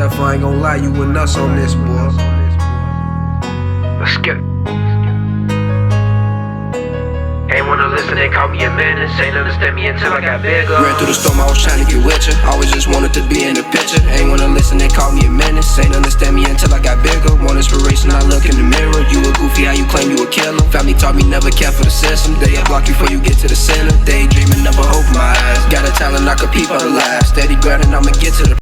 Steph, I ain't gonna lie, you with us on this, boy. Let's get it. Ain't wanna listen, they call me a menace. Ain't understand me until I got bigger. Ran through the storm, I was trying to get with ya. Always just wanted to be in the picture. Ain't wanna listen, they call me a menace. Ain't understand me until I got bigger. Want inspiration, I look in the mirror. You a goofy, how you claim you a killer? Family taught me never care for the system. They'll block you before you get to the center. Daydreaming, never open my eyes. Got a talent, I could peep out alive. Steady grinding, I'ma get to the.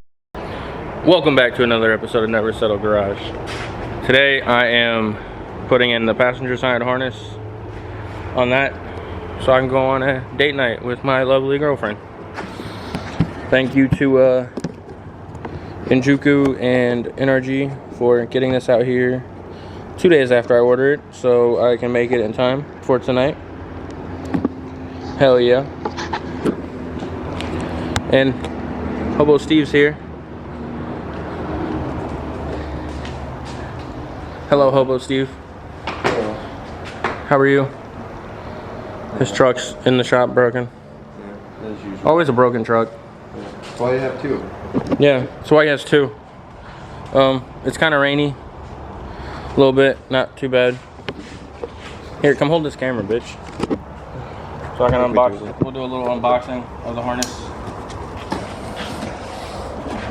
Welcome back to another episode of Never Settle Garage. Today I am putting in the passenger side harness on that so I can go on a date night with my lovely girlfriend. Thank you to Injuku and NRG for getting this out here 2 days after I ordered it so I can make it in time for tonight. Hell yeah. And Hobo Steve's here. Hello, Hobo Steve. Hello. How are you? His truck's in the shop, broken. Yeah, as usual. Always a broken truck. Yeah. That's why you have two. Yeah, that's why he has two. It's kind of rainy. A little bit, not too bad. Here, come hold this camera, bitch. So I can unbox it. We'll do a little unboxing of the harness.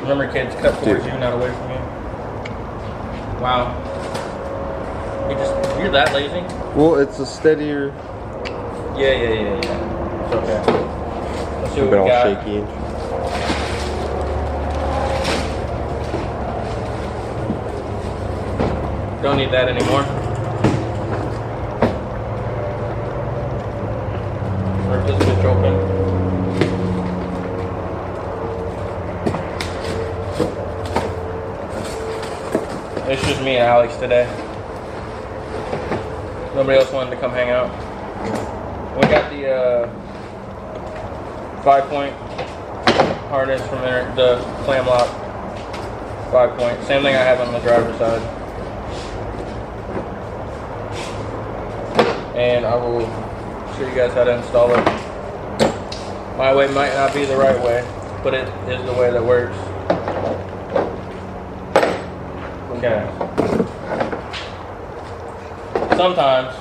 Remember, kids, cut towards you, not away from you. Wow. You're that lazy? Well, it's a steadier. Yeah. It's okay. Let's see what we all got. shaky. Don't need that anymore. Rip this bitch open. It's just me and Alex today. Nobody else wanted to come hang out. We got the 5-point harness from there, the clam lock 5-point. Same thing I have on the driver's side. And I will show you guys how to install it. My way might not be the right way, but it is the way that works. Okay. Sometimes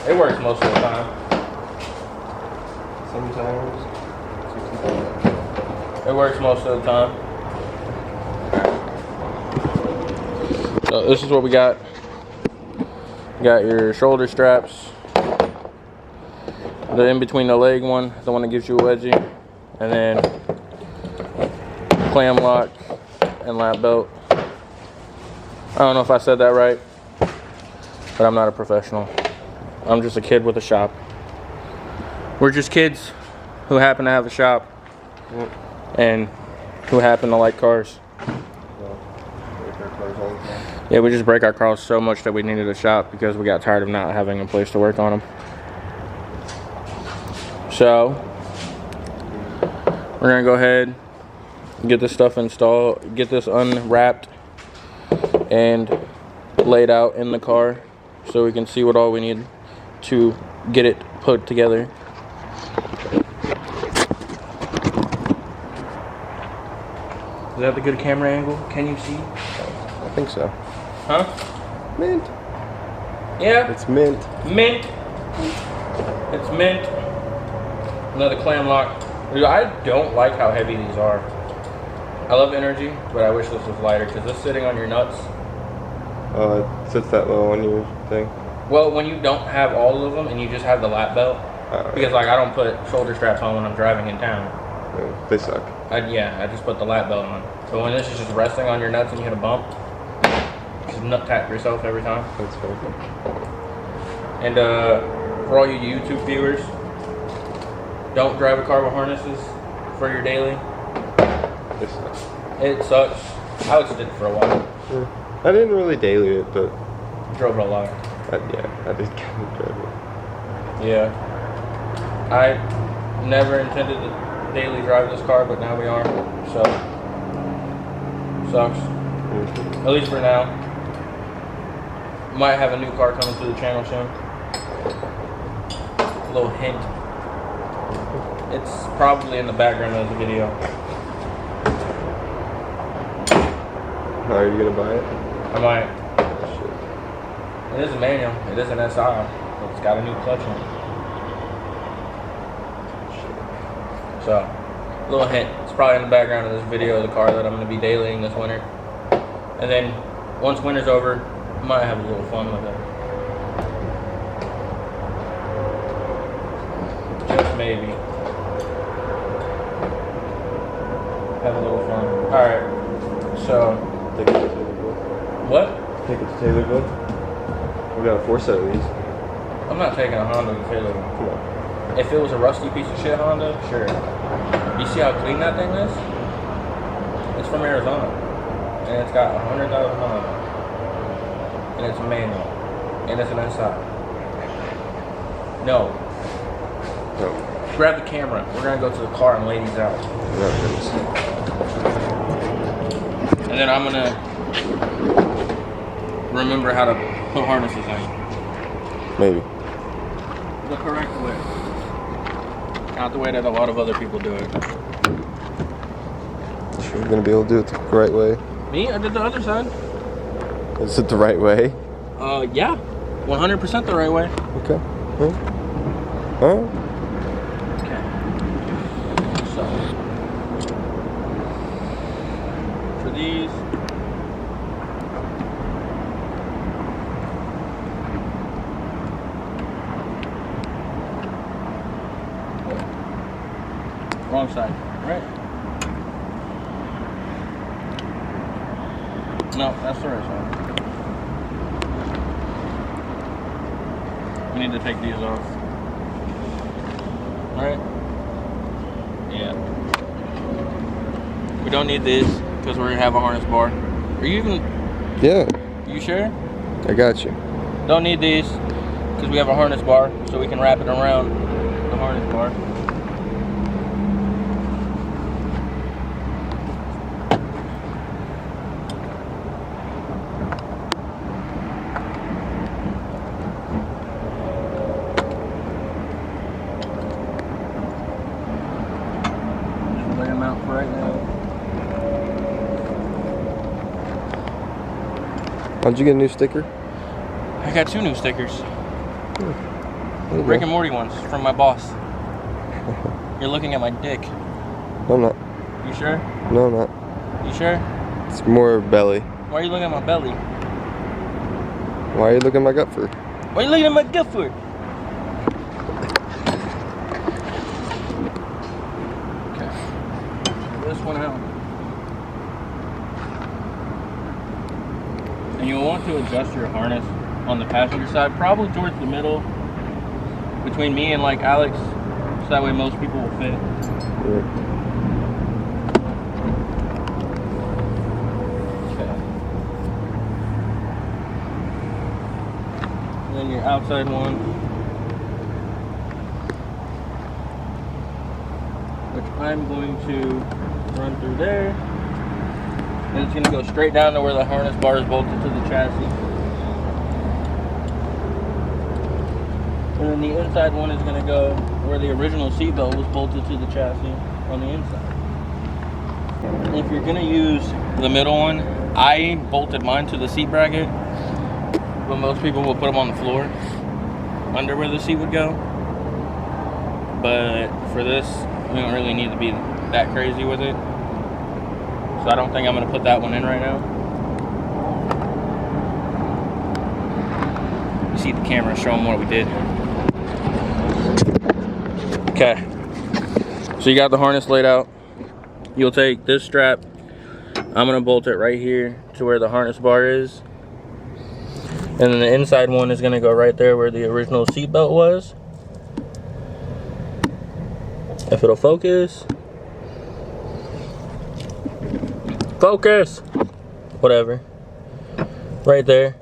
it works most of the time. Sometimes. It works most of the time. So this is what we got. You got your shoulder straps. The in between the leg one, the one that gives you a wedgie, and then clam lock and lap belt. I don't know if I said that right, but I'm not a professional. I'm just a kid with a shop. We're just kids who happen to have a shop and who happen to like cars. Yeah, we just break our cars so much that we needed a shop because we got tired of not having a place to work on them. So, we're gonna go ahead and get this stuff installed, get this unwrapped and laid out in the car so we can see what all we need to get it put together. Is that the good camera angle? Can you see? I think so. Huh? Mint. Yeah. It's mint. Mint. It's mint. Another clam lock. Dude, I don't like how heavy these are. I love energy, but I wish this was lighter because this sitting on your nuts. It sits that low on your thing. Well, when you don't have all of them and you just have the lap belt, because like I don't put shoulder straps on when I'm driving in town. Yeah, they suck. I just put the lap belt on. But when this is just resting on your nuts and you hit a bump, just nut tap yourself every time. That's very good. And for all you YouTube viewers, don't drive a car with harnesses for your daily. They suck. It sucks. Alex did it for a while. Yeah. I didn't really daily it, but Drove it a lot. I did kind of drive it. Yeah. I never intended to daily drive this car, but now we are. So, sucks. Mm-hmm. At least for now. Might have a new car coming to the channel soon. A little hint. It's probably in the background of the video. Are you gonna buy it? I might. It is a manual. It is an SI. So it's got a new clutch in it. So, little hint. It's probably in the background of this video of the car that I'm going to be dailying this winter. And then, once winter's over, I might have a little fun with it. Just maybe. Have a little fun. Alright. So. Take it to Taylorville. What? Take it to Taylorville. We got a 4 set of these. I'm not taking a Honda to Taylor. Come on. If it was a rusty piece of shit Honda, sure. You see how clean that thing is? It's from Arizona. And it's got 100,000 miles on it. And it's a manual. And it's an SI. No. No. Grab the camera. We're gonna go to the car and lay these out. No, thanks. And then I'm gonna remember how to put harnesses in. Maybe. The correct way. Not the way that a lot of other people do it. Sure you're gonna be able to do it the right way? Me? I did the other side. Is it the right way? Yeah. 100% the right way. Okay. Alright. Okay. So. For these. Wrong side, right? No, that's the right side. We need to take these off. Alright? Yeah. We don't need these because we're gonna have a harness bar. Are you even, Yeah, you sure? I got you. Don't need these because we have a harness bar so we can wrap it around the harness bar. Lay them out for right now. How'd you get a new sticker? I got 2 new stickers. There you Rick go. and Morty ones from my boss. You're looking at my dick. No, I'm not. You sure? No, I'm not. You sure? It's more belly. Why are you looking at my belly? Why are you looking at my gut for? Why are you looking at my gut for? Okay. This one out. And you'll want to adjust your harness on the passenger side, probably towards the middle, between me and like Alex, so that way most people will fit. Yeah. Okay. And then your outside one, which I'm going to run through there. And it's going to go straight down to where the harness bar is bolted to the chassis. And then the inside one is going to go where the original seatbelt was bolted to the chassis on the inside. And if you're going to use the middle one, I bolted mine to the seat bracket, but most people will put them on the floor under where the seat would go. But for this, we don't really need to be that crazy with it. So I don't think I'm going to put that one in right now. You see the camera, show them what we did. Okay, so you got the harness laid out. You'll take this strap. I'm gonna bolt it right here to where the harness bar is. And then the inside one is gonna go right there where the original seatbelt was. If it'll focus. Focus! Whatever. Right there.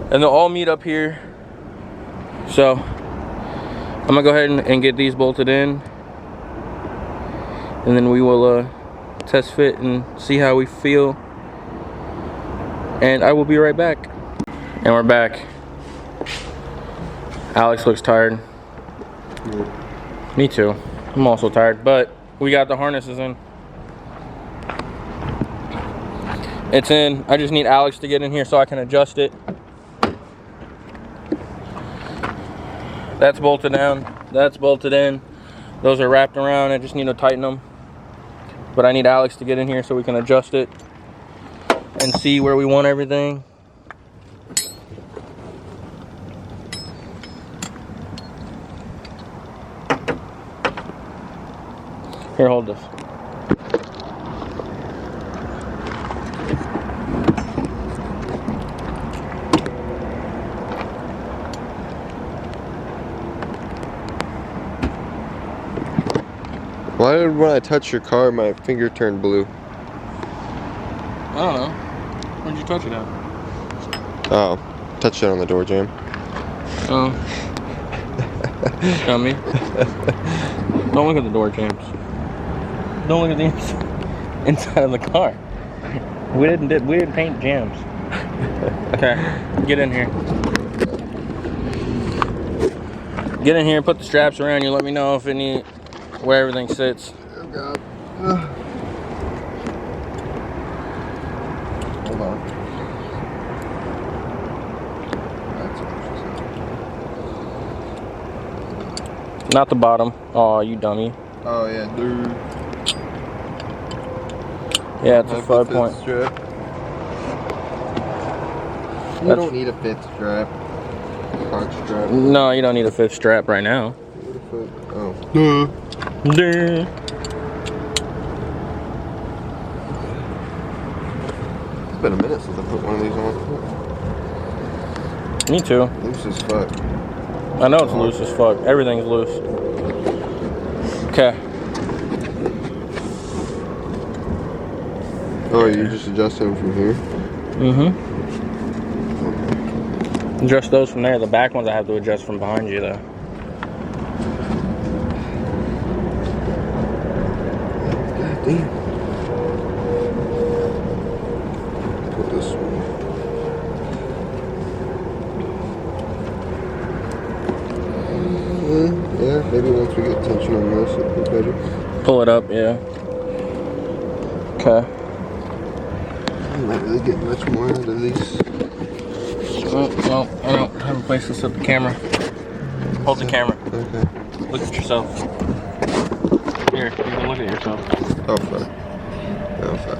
And they'll all meet up here. So, I'm gonna go ahead and get these bolted in. And then we will test fit and see how we feel. And I will be right back. And we're back. Alex looks tired. Yeah. Me too. I'm also tired, but we got the harnesses in. It's in. I just need Alex to get in here so I can adjust it. That's bolted down. That's bolted in. Those are wrapped around. I just need to tighten them. But I need Alex to get in here so we can adjust it and see where we want everything. Here, hold this. Why did when I touched your car, my finger turned blue? I don't know. Where'd you touch it at? Oh, touched it on the door jamb. Oh. Dummy. Don't look at the door jambs. Don't look at the inside of the car. We didn't paint jams. Okay, get in here. Get in here, put the straps around you, let me know if any where everything sits. Oh God. Hold on. Not the bottom. Oh, you dummy. Oh yeah, dude. Yeah, it's a 5 point. Strap. You don't need a fifth strap. Hard strap. No, you don't need a fifth strap right now. Oh. Duh. It's been a minute since I put one of these on. Me too. Loose as fuck. I know it's loose as fuck. Everything's loose. Okay. Oh, you just adjust them from here? Mm-hmm. Adjust those from there. The back ones I have to adjust from behind you though. God damn. Put this one. Yeah, maybe once we get tension on this, it'll be better. Pull it up, yeah. Okay. I'm not really getting much more out of these. Oh, well, I don't have a place to set the camera. Hold the camera. Okay. Look at yourself. Here, you can look at yourself. Oh, fuck. Oh, fuck.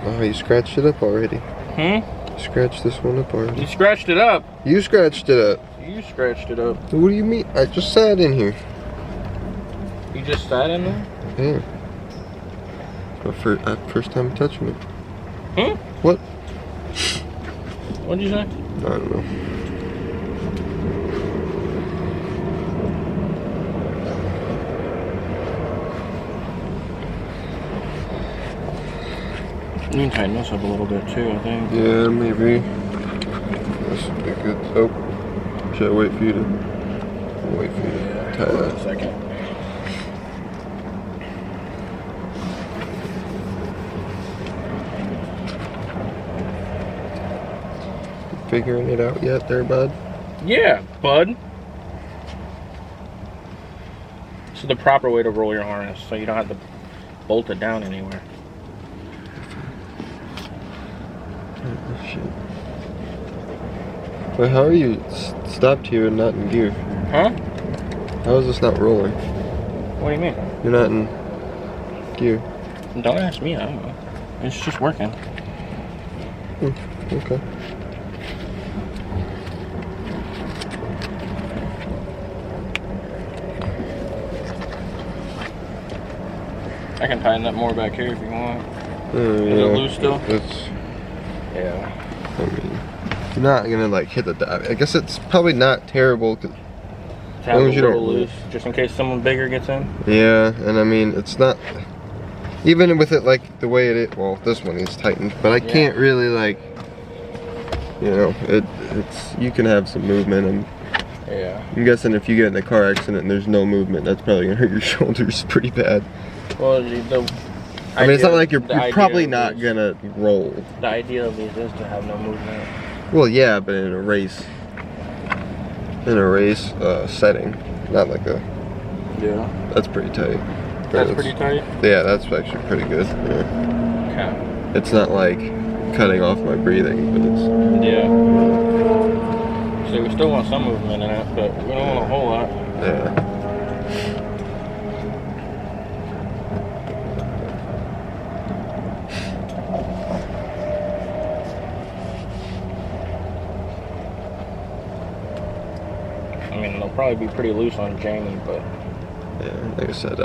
Oh, you scratched it up already. Hmm? Scratch this one up already. You scratched it up. You scratched it up. You scratched it up. What do you mean? I just sat in here. You just sat in there? Yeah. My first time touching it. Hmm? What? What'd you say? I don't know. You can tighten this up a little bit too, I think. Yeah, maybe. This would be good. Oh. Should I wait for you to tie Hold on that? a second. Figuring it out yet there, bud? Yeah, bud. This is the proper way to roll your harness, so you don't have to bolt it down anywhere. Oh, shit. Wait, how are you stopped here and not in gear? Huh? How is this not rolling? What do you mean? You're not in gear. Don't ask me, I don't know. It's just working. Okay. I can tighten that more back here if you want. Is it loose still? It's, Yeah. I mean, you're not gonna like hit the dive. I guess it's probably not terrible. To have long it as a you little don't- loose, just in case someone bigger gets in. Yeah, and I mean, it's not. Even with it like the way it is, well, this one is tightened, but I can't really like, you know, it's you can have some movement. Yeah. I'm guessing if you get in a car accident and there's no movement, that's probably gonna hurt your shoulders pretty bad. Well, I mean, it's not like you're probably not these, gonna roll. The idea of these is to have no movement. Well, yeah, but in a race setting, not like a. Yeah. That's pretty tight. That's pretty tight? Yeah, that's actually pretty good. Yeah. Okay. It's not like cutting off my breathing, but it's... Yeah. So we still want some movement in it, but we don't want a whole lot. Yeah. I mean, they'll probably be pretty loose on Jamie, but... Yeah, like I said,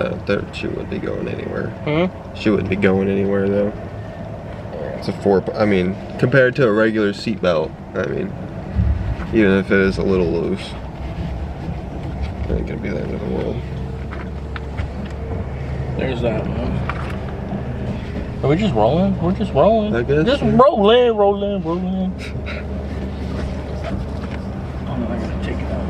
she wouldn't be going anywhere. Hmm? She wouldn't be going anywhere, though. It's a 4... I mean, compared to a regular seatbelt, I mean, even if it is a little loose, it ain't gonna be the end of the world. There's that one. Are we just rolling? We're just rolling. I guess. Just rolling, rolling, rolling. Oh no, I gotta take it out.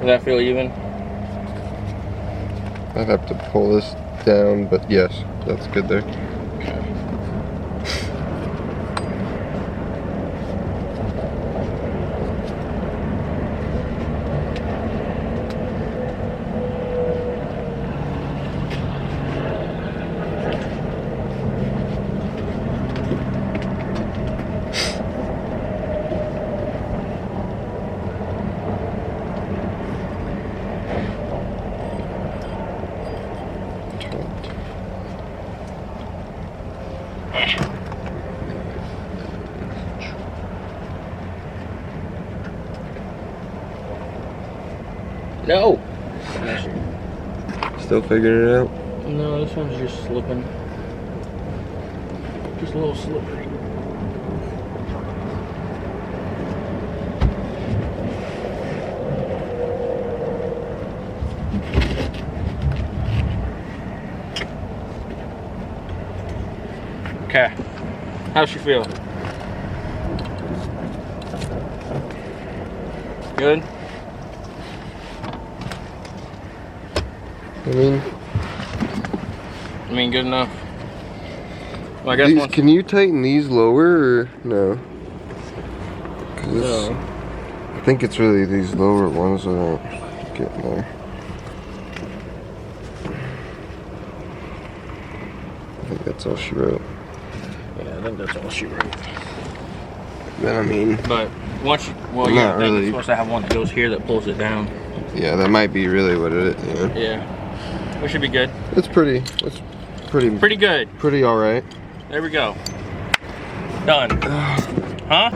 Does that feel even? I'd have to pull this down, but yes, that's good there. No! Still figuring it out? No, this one's just slipping. Just a little slippery. Okay. How's she feel? Good? I mean, good enough. Well, I guess Can you tighten these lower or no? No. I think it's really these lower ones that aren't getting there. I think that's all she wrote. Yeah, I think that's all she wrote. Then I mean, But once you, well, Not yeah, I think really. it's supposed to have one that goes here that pulls it down. yeah, that might be really what it is. Yeah. Yeah, we should be good. It's pretty Pretty good. pretty all right. There we go. Done. Huh?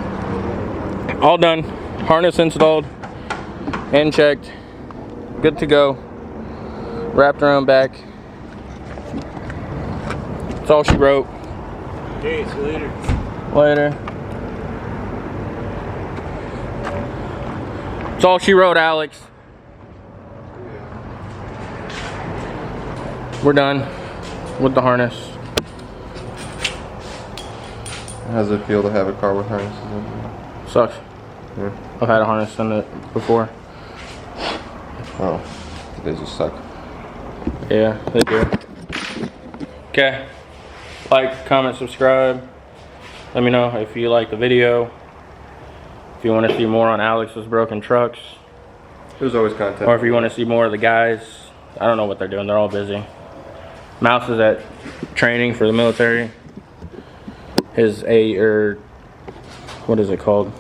All done. Harness installed and checked. Good to go. Wrapped around back. That's all she wrote. Okay, see you later. Later. That's all she wrote, Alex. We're done with the harness. How does it feel to have a car with harnesses in it? Sucks. Yeah. I've had a harness in it before. Oh, they just suck. Yeah, they do. Okay. Like, comment, subscribe. Let me know if you like the video. If you want to see more on Alex's broken trucks. There's always content. Or if you want to see more of the guys. I don't know what they're doing. They're all busy. Mouse is at training for the military. His what is it called?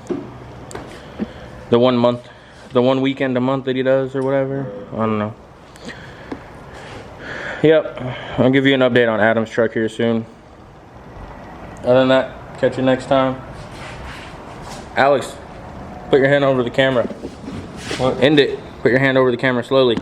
The 1 month, the 1 weekend a month that he does or whatever. I don't know. Yep, I'll give you an update on Adam's truck here soon. Other than that, catch you next time. Alex, put your hand over the camera. What? End it. Put your hand over the camera slowly.